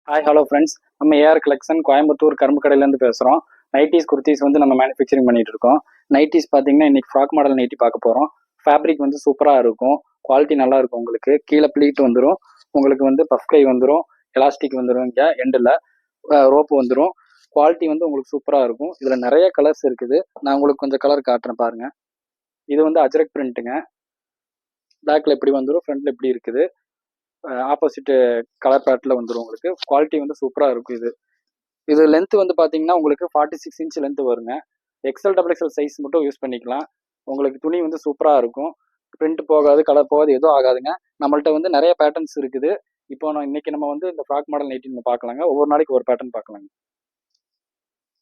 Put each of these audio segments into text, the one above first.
Hi hello friends. நம்ம AR collection Coimbatore கரும்பு கடையிலேருந்து பேசுகிறோம். நைட்டிஸ் குர்த்திஸ் வந்து நம்ம மேனுஃபேக்சரிங் பண்ணிட்டு இருக்கோம். நைட்டிஸ் பார்த்தீங்கன்னா இன்னைக்கு ஃப்ராக் மாடல் நைட்டி பார்க்க போகிறோம். ஃபேப்ரிக் வந்து சூப்பராக இருக்கும், குவாலிட்டி நல்லா இருக்கும். உங்களுக்கு கீழே ப்ளீட் வந்துடும், உங்களுக்கு வந்து பஃப் கை வந்துடும், எலாஸ்டிக் வந்துடும், இங்கே எண்டில் ரோப்பு வந்துடும். குவாலிட்டி வந்து உங்களுக்கு சூப்பராக இருக்கும். இதில் நிறைய கலர்ஸ் இருக்குது. நான் உங்களுக்கு கொஞ்சம் கலர் காட்டுறேன் பாருங்கள். இது வந்து அஜரக் பிரிண்ட்டுங்க. பேக்கில் இப்படி வந்துடும், ஃப்ரண்ட்டில் இப்படி இருக்குது. ஆப்போசிட் கலர் பேட்டில் வந்துடும். உங்களுக்கு குவாலிட்டி வந்து சூப்பராக இருக்கும். இது லென்த் வந்து பார்த்தீங்கன்னா உங்களுக்கு 46 இன்ச் லென்த் வருங்க. எக்ஸ்எல் டபுள் எக்ஸ்எல் சைஸ் மட்டும் யூஸ் பண்ணிக்கலாம். உங்களுக்கு துணி வந்து சூப்பராக இருக்கும். பிரிண்ட் போகாது, கலர் போகாது, எதுவும் ஆகாதுங்க. நம்மள்ட்ட வந்து நிறைய பேட்டர்ன்ஸ் இருக்குது. இப்போ இன்னைக்கு நம்ம வந்து இந்த ஃப்ராக் மாடல் நைட்டி நம்ம பார்க்கலாங்க. ஒவ்வொரு நாளைக்கு ஒரு பேட்டர்ன் பார்க்கலாங்க.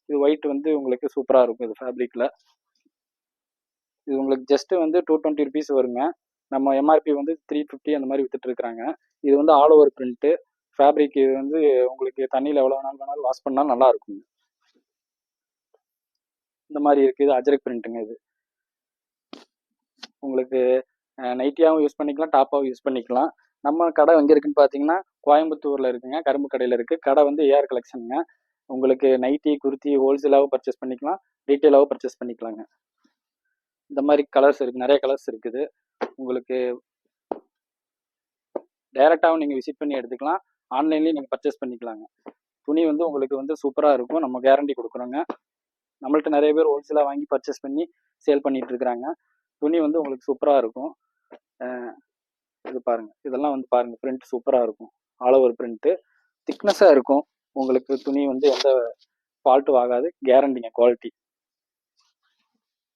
இது ஒயிட் வந்து உங்களுக்கு சூப்பராக இருக்கும். இது ஃபேப்ரிக்கில் இது உங்களுக்கு ஜஸ்ட் வந்து 220 ருபீஸ் வருங்க. நம்ம எம்ஆர்பி வந்து 350 அந்த மாதிரி வித்துட்டு இருக்கிறாங்க. இது வந்து ஆல் ஓவர் பிரிண்ட்டு ஃபேப்ரிக். இது வந்து உங்களுக்கு தண்ணியில் எவ்வளோ வேணாலும் வாஷ் பண்ணாலும் நல்லா இருக்கும். இந்த மாதிரி இருக்குது. இது அஜரக் பிரிண்ட்டுங்க. இது உங்களுக்கு நைட்டியாகவும் யூஸ் பண்ணிக்கலாம், டாப்பாகவும் யூஸ் பண்ணிக்கலாம். நம்ம கடை எங்கே இருக்குன்னு பார்த்தீங்கன்னா கோயம்புத்தூரில் இருக்குங்க. கரும்பு கடையில் இருக்குது. கடை வந்து ஏஆர் கலெக்ஷனுங்க. உங்களுக்கு நைட்டி குர்த்தி ஹோல்சேலாகவும் பர்ச்சேஸ் பண்ணிக்கலாம், ரீட்டெயிலாகவும் பர்ச்சேஸ் பண்ணிக்கலாங்க. இந்த மாதிரி கலர்ஸ் இருக்குது, நிறைய கலர்ஸ் இருக்குது. உங்களுக்கு டைரெக்டாகவும் நீங்கள் விசிட் பண்ணி எடுத்துக்கலாம், ஆன்லைன்லேயும் நீங்கள் பர்ச்சேஸ் பண்ணிக்கலாங்க. துணி வந்து உங்களுக்கு வந்து சூப்பராக இருக்கும். நம்ம கேரண்டி கொடுக்குறோங்க. நம்மள்ட்ட நிறைய பேர் ஹோல்சேலாக வாங்கி பர்ச்சேஸ் பண்ணி சேல் பண்ணிட்டு இருக்கிறாங்க. துணி வந்து உங்களுக்கு சூப்பராக இருக்கும். இது பாருங்கள், இதெல்லாம் வந்து பாருங்கள், பிரிண்ட் சூப்பராக இருக்கும். ஆல் ஓவர் பிரிண்ட்டு திக்னஸாக இருக்கும். உங்களுக்கு துணி வந்து எந்த ஃபால்ட்டும் ஆகாது, கேரண்டிங்க குவாலிட்டி.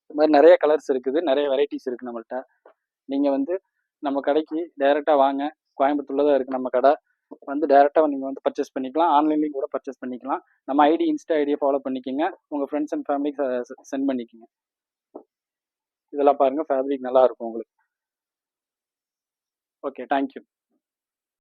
இது மாதிரி நிறைய கலர்ஸ் இருக்குது, நிறைய வெரைட்டிஸ் இருக்குது நம்மள்ட்ட. நீங்கள் வந்து நம்ம கடைக்கு டைரெக்டாக வாங்க. கோயம்புத்தூரில் தான் இருக்குது நம்ம கடை. வந்து டைரெக்டாக நீங்கள் வந்து பர்ச்சேஸ் பண்ணிக்கலாம், ஆன்லைன்லேயும் கூட பர்ச்சேஸ் பண்ணிக்கலாம். நம்ம ஐடி இன்ஸ்டா ஐடியை ஃபாலோ பண்ணிக்கோங்க, உங்கள் ஃப்ரெண்ட்ஸ் அண்ட் ஃபேமிலிக்கு சென்ட் பண்ணிக்கோங்க. இதெல்லாம் பாருங்கள், ஃபேப்ரிக் நல்லா இருக்கும் உங்களுக்கு. Okay, thank you.